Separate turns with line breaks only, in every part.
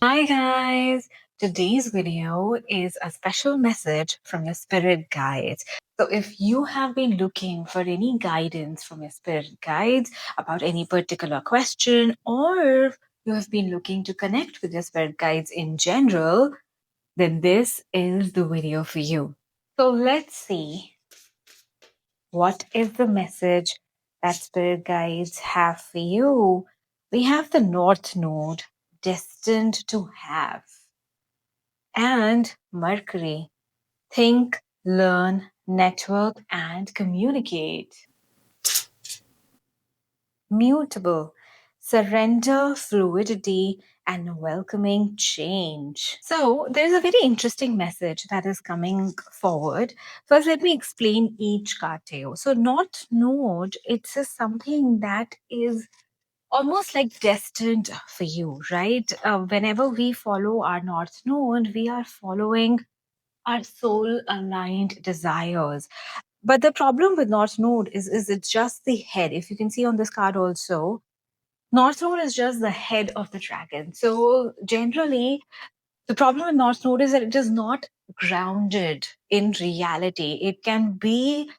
Hi guys! Today's video is a special message from your spirit guides. So, if you have been looking for any guidance from your spirit guides about any particular question, or you have been looking to connect with your spirit guides in general, then this is the video for you. So, let's see what is the message that spirit guides have for you. We have the North Node destined to have and Mercury. Think, learn, network, and communicate. Mutable. Surrender, fluidity, and welcoming change. So, there's a very interesting message that is coming forward. First, let me explain each card to you. So, North Node, it's a something that is almost like destined for you, right? Whenever we follow our North Node, we are following our soul aligned desires. But the problem with North Node is it's just the head. If you can see on this card also, North Node is just the head of the dragon. So generally, the problem with North Node is that it is not grounded in reality. It can be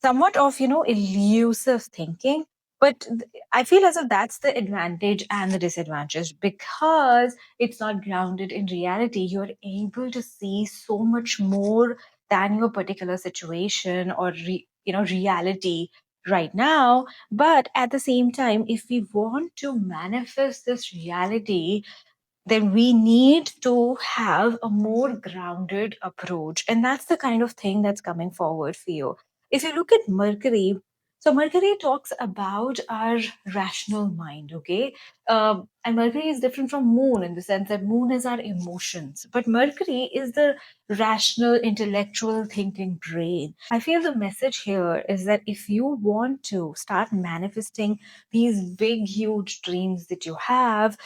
somewhat of, elusive thinking. But I feel as if that's the advantage and the disadvantage because it's not grounded in reality. You're able to see so much more than your particular situation or reality right now. But at the same time, if we want to manifest this reality, then we need to have a more grounded approach. And that's the kind of thing that's coming forward for you. If you look at Mercury, so Mercury talks about our rational mind, okay? And Mercury is different from Moon in the sense that Moon is our emotions, but Mercury is the rational, intellectual thinking brain. I feel the message here is that if you want to start manifesting these big, huge dreams that you have,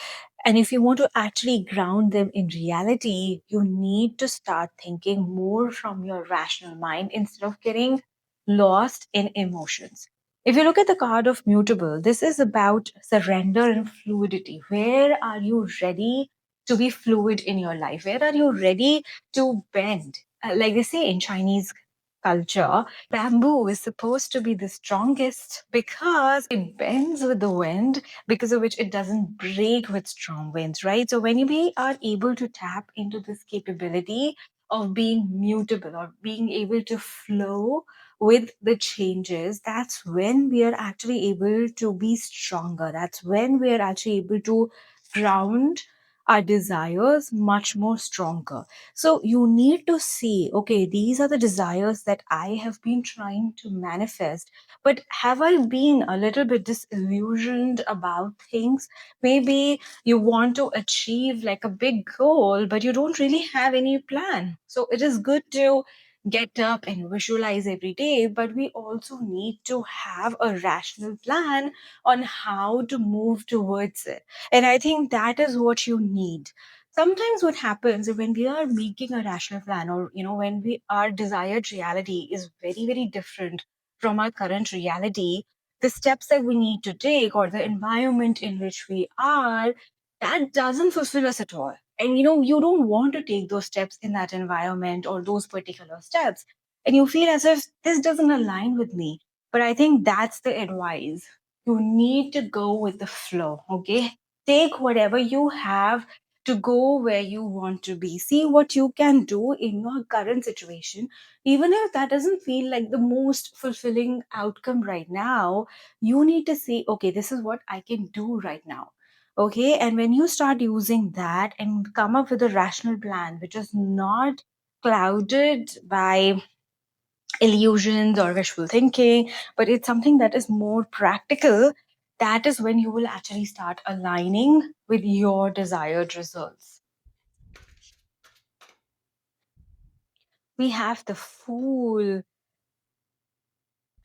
and if you want to actually ground them in reality, you need to start thinking more from your rational mind instead of getting lost in emotions. If you look at the card of mutable, this is about surrender and fluidity. Where are you ready to be fluid in your life? Where are you ready to bend? Like they say in Chinese culture, bamboo is supposed to be the strongest because it bends with the wind, because of which it doesn't break with strong winds, right? So when we are able to tap into this capability of being mutable or being able to flow with the changes, that's when we are actually able to be stronger. That's when we are actually able to ground our desires much more stronger. So you need to see, okay, these are the desires that I have been trying to manifest, but have I been a little bit disillusioned about things? Maybe you want to achieve like a big goal, but you don't really have any plan. So it is good to get up and visualize every day, but we also need to have a rational plan on how to move towards it. And I think that is what you need. Sometimes what happens when we are making a rational plan, or when we our desired reality is very, very different from our current reality, the steps that we need to take or the environment in which we are, that doesn't fulfill us at all. And you don't want to take those steps in that environment or those particular steps. And you feel as if this doesn't align with me. But I think that's the advice. You need to go with the flow, okay? Take whatever you have to go where you want to be. See what you can do in your current situation. Even if that doesn't feel like the most fulfilling outcome right now, you need to say, okay, this is what I can do right now. Okay. And when you start using that and come up with a rational plan, which is not clouded by illusions or wishful thinking, but it's something that is more practical, that is when you will actually start aligning with your desired results. We have the Fool.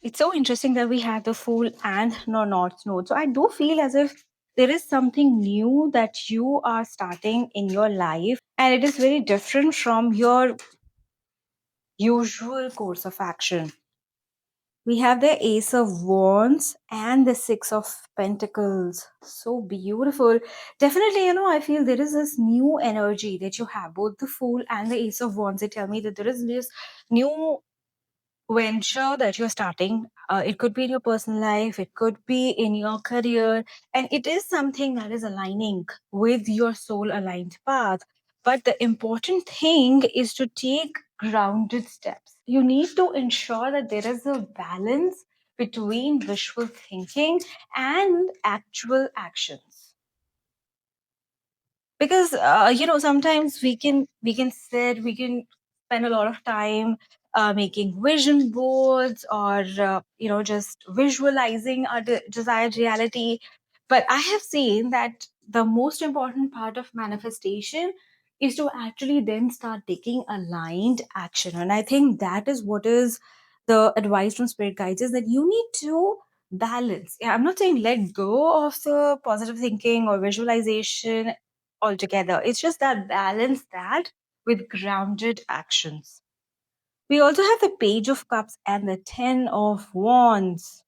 It's so interesting that we have the Fool and no North Node. So I do feel as if there is something new that you are starting in your life, and it is very different from your usual course of action. We have the Ace of Wands and the Six of Pentacles. So beautiful. Definitely, I feel there is this new energy that you have, both the Fool and the Ace of Wands. They tell me that there is this new venture that you're starting. It could be in your personal life, it could be in your career, and it is something that is aligning with your soul aligned path. But the important thing is to take grounded steps. You need to ensure that there is a balance between wishful thinking and actual actions, because sometimes we can sit, we can spend a lot of time making vision boards, or just visualizing our desired reality. But I have seen that the most important part of manifestation is to actually then start taking aligned action, and I think that is what is the advice from spirit guides, is that you need to balance. Yeah, I'm not saying let go of the positive thinking or visualization altogether. It's just that balance that with grounded actions. We also have the Page of Cups and the Ten of Wands.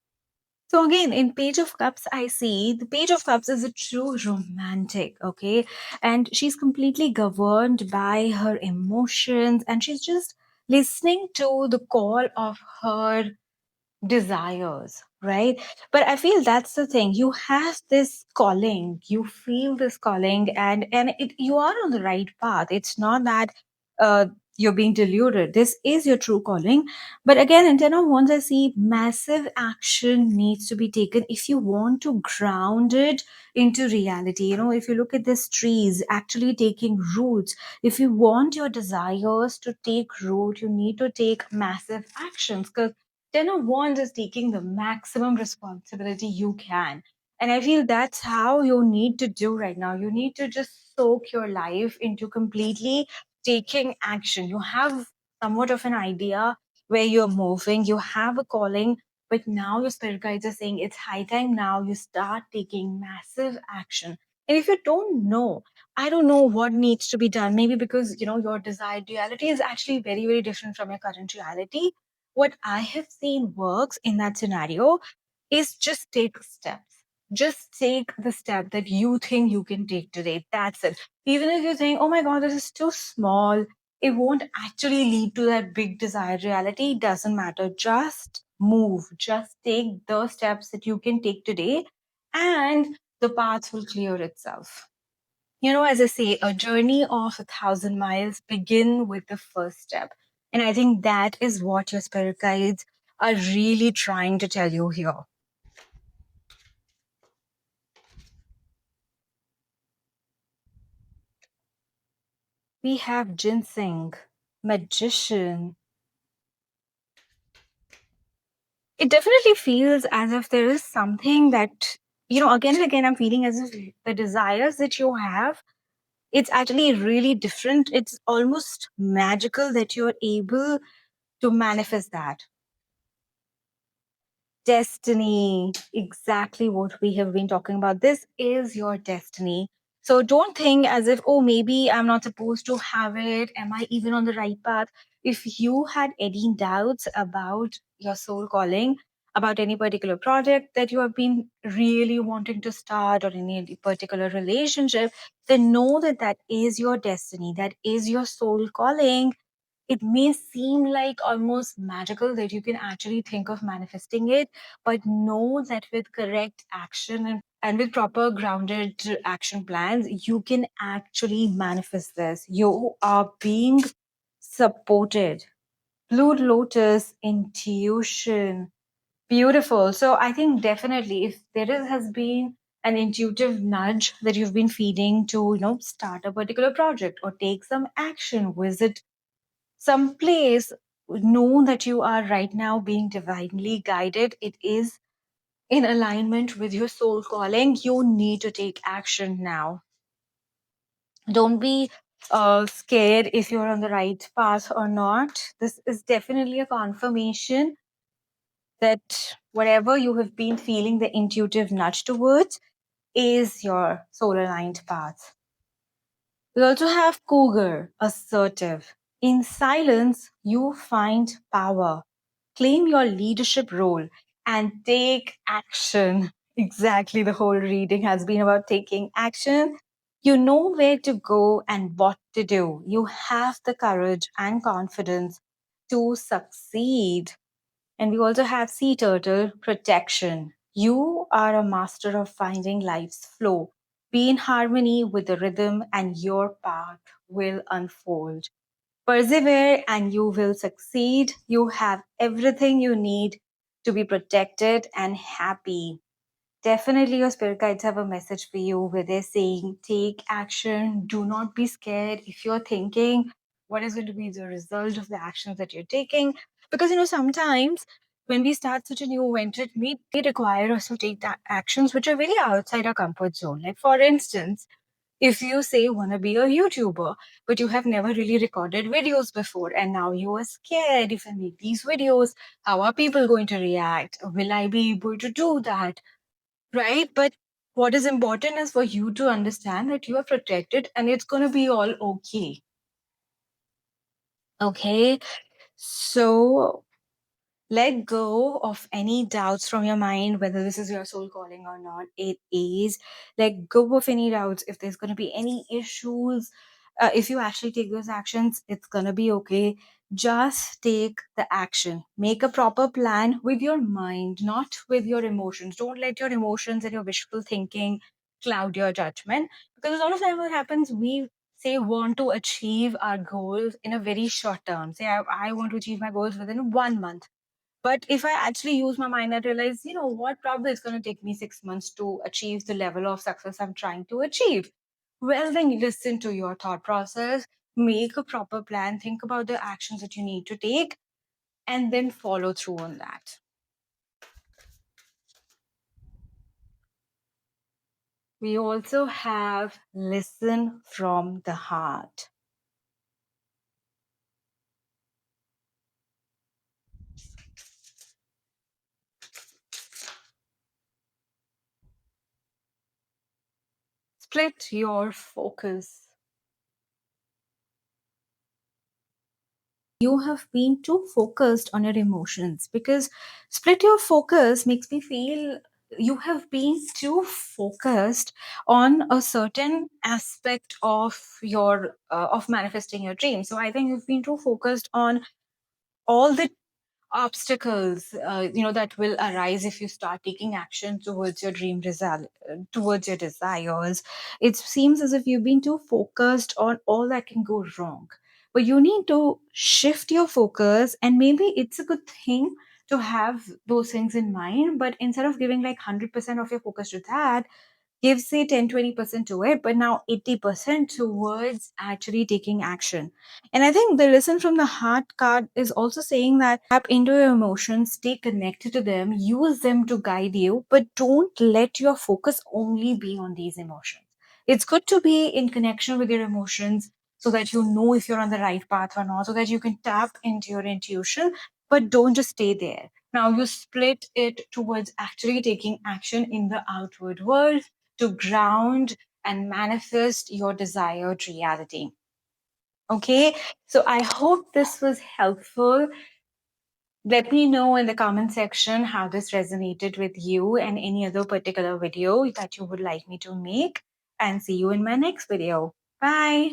So again, in Page of Cups, I see the Page of Cups is a true romantic, okay? And she's completely governed by her emotions, and she's just listening to the call of her desires, right? But I feel that's the thing, you have this calling, you feel this calling, and you are on the right path. It's not that uh you're being deluded. This is your true calling. But again, in ten of wands, I see massive action needs to be taken if you want to ground it into reality. If you look at these trees actually taking roots, if you want your desires to take root, you need to take massive actions, because Ten of Wands is taking the maximum responsibility you can. And I feel that's how you need to do right now. You need to just soak your life into completely taking action. You have somewhat of an idea where you're moving, you have a calling, but now your spirit guides are saying it's high time now you start taking massive action. And if you don't know, I don't know what needs to be done. Maybe because your desired reality is actually very, very different from your current reality. What I have seen works in that scenario is just take steps. Just take the step that you think you can take today. That's it. Even if you think, oh my God, this is too small, it won't actually lead to that big desired reality. It doesn't matter. Just move. Just take the steps that you can take today, and the path will clear itself. As I say, a journey of 1,000 miles begin with the first step. And I think that is what your spirit guides are really trying to tell you here. We have ginseng, magician. It definitely feels as if there is something that, again and again, I'm feeling as if the desires that you have, it's actually really different. It's almost magical that you're able to manifest that. Destiny, exactly what we have been talking about. This is your destiny. So don't think as if, oh, maybe I'm not supposed to have it. Am I even on the right path? If you had any doubts about your soul calling, about any particular project that you have been really wanting to start, or any particular relationship, then know that that is your destiny. That is your soul calling. It may seem like almost magical that you can actually think of manifesting it, but know that with correct action and with proper grounded action plans, you can actually manifest this. You are being supported. Blue Lotus, intuition. Beautiful. So I think definitely if has been an intuitive nudge that you've been feeding to, start a particular project or take some action, visit some place, know that you are right now being divinely guided. It is in alignment with your soul calling. You need to take action now. Don't be scared if you're on the right path or not. This is definitely a confirmation that whatever you have been feeling the intuitive nudge towards is your soul aligned path. We also have cougar, assertive. In silence, you find power. claim your leadership role, and take action. Exactly, the whole reading has been about taking action. You know where to go and what to do. You have the courage and confidence to succeed. And we also have sea turtle protection. You are a master of finding life's flow. Be in harmony with the rhythm, and your path will unfold. Persevere, and you will succeed. You have everything you need to be protected and happy. Definitely, your spirit guides have a message for you where they're saying, take action, do not be scared. If you're thinking, what is going to be the result of the actions that you're taking? Because, sometimes when we start such a new venture, it may require us to take that actions which are very outside our comfort zone. Like, for instance, if you say want to be a YouTuber, but you have never really recorded videos before, and now you are scared if I make these videos, how are people going to react? Will I be able to do that? Right? But what is important is for you to understand that you are protected and it's going to be all okay. Okay. So let go of any doubts from your mind, whether this is your soul calling or not. It is. Let go of any doubts. If there's going to be any issues, if you actually take those actions, it's going to be okay. Just take the action. Make a proper plan with your mind, not with your emotions. Don't let your emotions and your wishful thinking cloud your judgment. Because a lot of time, what happens, we say want to achieve our goals in a very short term. Say, I want to achieve my goals within 1 month, but if I actually use my mind, I realize, what, probably it's going to take me 6 months to achieve the level of success I'm trying to achieve. Well, then listen to your thought process, make a proper plan, think about the actions that you need to take, and then follow through on that. We also have listen from the heart. Split your focus. You have been too focused on your emotions, because split your focus makes me feel you have been too focused on a certain aspect of your of manifesting your dream. So I think you've been too focused on all the obstacles that will arise if you start taking action towards your dream result, towards your desires. It seems as if you've been too focused on all that can go wrong, but you need to shift your focus. And maybe it's a good thing to have those things in mind, but instead of giving like 100% of your focus to that, give say 10-20% to it, but now 80% towards actually taking action. And I think the listen from the heart card is also saying that tap into your emotions, stay connected to them, use them to guide you, but don't let your focus only be on these emotions. It's good to be in connection with your emotions so that you know if you're on the right path or not, so that you can tap into your intuition, but don't just stay there. Now you split it towards actually taking action in the outward world to ground and manifest your desired reality. Okay, so I hope this was helpful. Let me know in the comment section how this resonated with you and any other particular video that you would like me to make. And see you in my next video. Bye.